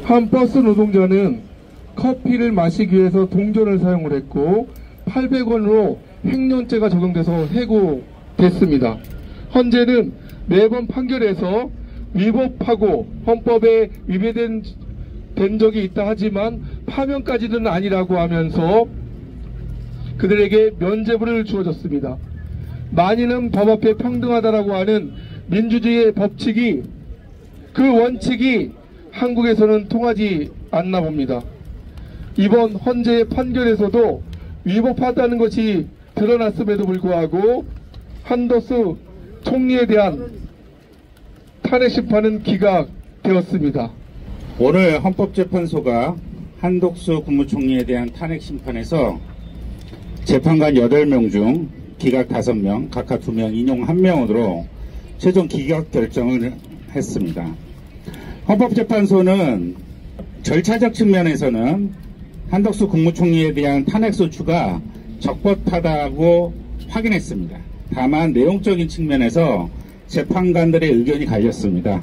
한 버스 노동자는 커피를 마시기 위해서 동전을 사용을 했고 800원으로 횡령죄가 적용돼서 해고됐습니다. 헌재는 매번 판결에서 위법하고 헌법에 위배된 적이 있다 하지만 파면까지는 아니라고 하면서 그들에게 면죄부를 주어졌습니다. 만인은 법 앞에 평등하다라고 하는 민주주의의 법칙이, 그 원칙이 한국에서는 통하지 않나 봅니다. 이번 헌재의 판결에서도 위법하다는 것이 드러났음에도 불구하고 한덕수 총리에 대한 탄핵 심판은 기각되었습니다. 오늘 헌법재판소가 한덕수 국무총리에 대한 탄핵 심판에서 재판관 8명 중 기각 5명, 각각 2명, 인용 1명으로 최종 기각 결정을 했습니다. 헌법재판소는 절차적 측면에서는 한덕수 국무총리에 대한 탄핵소추가 적법하다고 확인했습니다. 다만 내용적인 측면에서 재판관들의 의견이 갈렸습니다.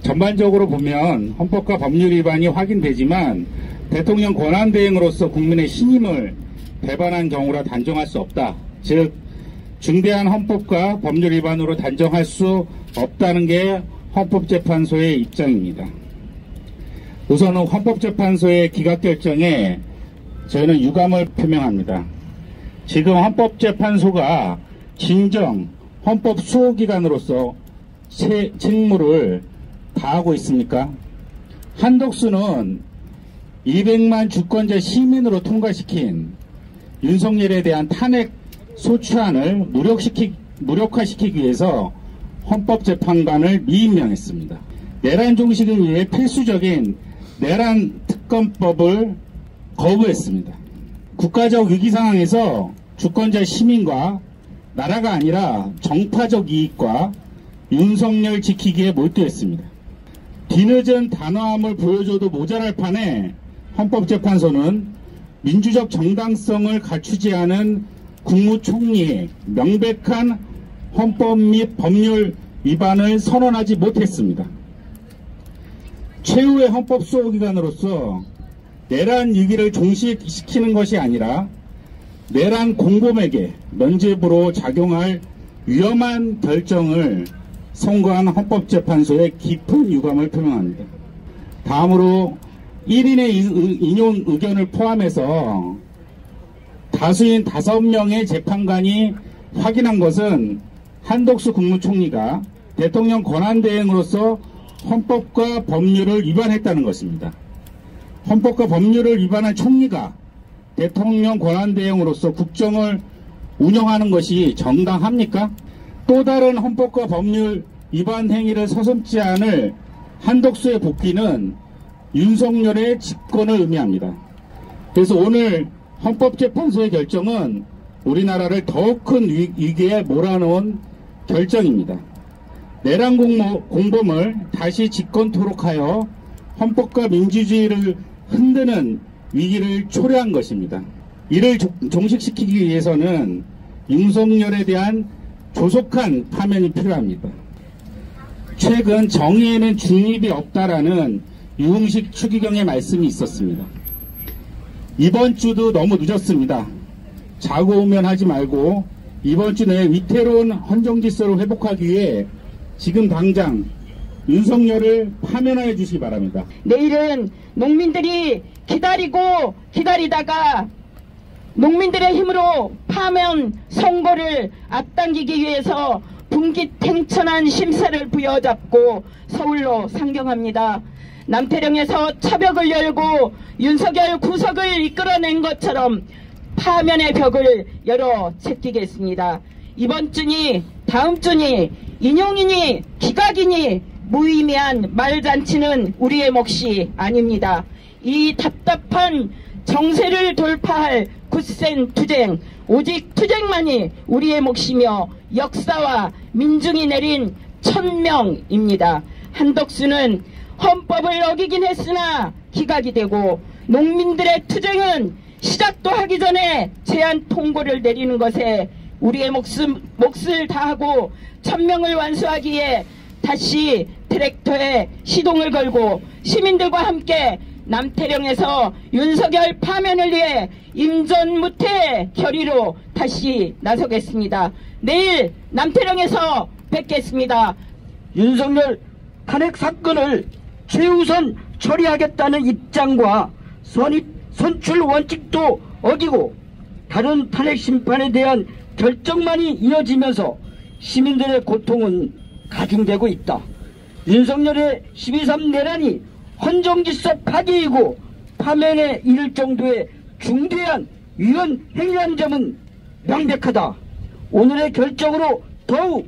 전반적으로 보면 헌법과 법률 위반이 확인되지만 대통령 권한대행으로서 국민의 신임을 배반한 경우라 단정할 수 없다. 즉 중대한 헌법과 법률 위반으로 단정할 수 없다는 게 헌법재판소의 입장입니다. 우선은 헌법재판소의 기각결정에 저희는 유감을 표명합니다. 지금 헌법재판소가 진정 헌법 수호기관으로서 책무를 다하고 있습니까? 한덕수는 200만 주권자 시민으로 통과시킨 윤석열에 대한 탄핵 소추안을 무력화시키기 위해서 헌법재판관을 미임명했습니다. 내란 종식을 위해 필수적인 내란 특검법을 거부했습니다. 국가적 위기 상황에서 주권자 시민과 나라가 아니라 정파적 이익과 윤석열 지키기에 몰두했습니다. 뒤늦은 단호함을 보여줘도 모자랄 판에 헌법재판소는 민주적 정당성을 갖추지 않은 국무총리의 명백한 헌법 및 법률 위반을 선언하지 못했습니다. 최후의 헌법 수호기관으로서 내란 위기를 종식시키는 것이 아니라 내란 공범에게 면죄부로 작용할 위험한 결정을 선고한 헌법재판소에 깊은 유감을 표명합니다. 다음으로 1인의 인용 의견을 포함해서 다수인 5명의 재판관이 확인한 것은 한덕수 국무총리가 대통령 권한대행으로서 헌법과 법률을 위반했다는 것입니다. 헌법과 법률을 위반한 총리가 대통령 권한대행으로서 국정을 운영하는 것이 정당합니까? 또 다른 헌법과 법률 위반 행위를 서슴지 않을 한덕수의 복귀는 윤석열의 집권을 의미합니다. 그래서 오늘 헌법재판소의 결정은 우리나라를 더욱 큰 위기에 몰아넣은 결정입니다. 내란 공범을 다시 집권토록 하여 헌법과 민주주의를 흔드는 위기를 초래한 것입니다. 이를 종식시키기 위해서는 윤석열에 대한 조속한 파면이 필요합니다. 최근 정의에는 중립이 없다라는 유흥식 추기경의 말씀이 있었습니다. 이번 주도 너무 늦었습니다. 자고 오면 하지 말고 이번 주 내에 위태로운 헌정질서를 회복하기 위해 지금 당장 윤석열을 파면하여 주시기 바랍니다. 내일은 농민들이 기다리고 기다리다가 농민들의 힘으로 파면 선고를 앞당기기 위해서 분기탱천한 심사를 부여잡고 서울로 상경합니다. 남태령에서 차벽을 열고 윤석열 구석을 이끌어낸 것처럼 파면의 벽을 열어 제끼겠습니다. 이번 주니 다음 주니 인용이니 기각이니 무의미한 말잔치는 우리의 몫이 아닙니다. 이 답답한 정세를 돌파할 굳센 투쟁, 오직 투쟁만이 우리의 몫이며 역사와 민중이 내린 천명입니다. 한덕수는 헌법을 어기긴 했으나 기각이 되고 농민들의 투쟁은 시작도 하기 전에 제한 통고를 내리는 것에 우리의 몫을 다하고 천명을 완수하기에 다시 트랙터에 시동을 걸고 시민들과 함께 남태령에서 윤석열 파면을 위해 임전무태 결의로 다시 나서겠습니다. 내일 남태령에서 뵙겠습니다. 윤석열 탄핵 사건을 최우선 처리하겠다는 입장과 선출 원칙도 어기고 다른 탄핵 심판에 대한 결정만이 이어지면서 시민들의 고통은 가중되고 있다. 윤석열의 12.3 내란이 헌정질서 파괴이고 파면에 이를 정도의 중대한 위헌 행위한 점은 명백하다. 오늘의 결정으로 더욱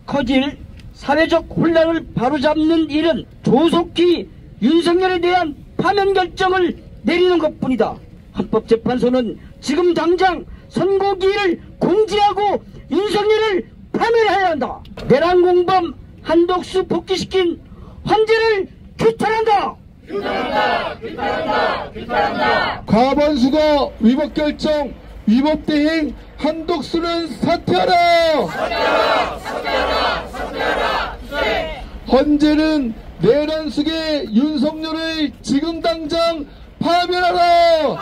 커질 사회적 혼란을 바로잡는 일은 조속히 윤석열에 대한 파면 결정을 내리는 것뿐이다. 헌법재판소는 지금 당장 선고기일을 공지하고 윤석열을 파면해야 한다. 내란 공범 한덕수 복귀시킨 헌재를 규탄한다. 규탄한다. 과반수가 위법 결정, 위법 대행 한덕수는 사퇴하라. 헌재는 내란 속의 윤석열을 지금 당장 파면하라.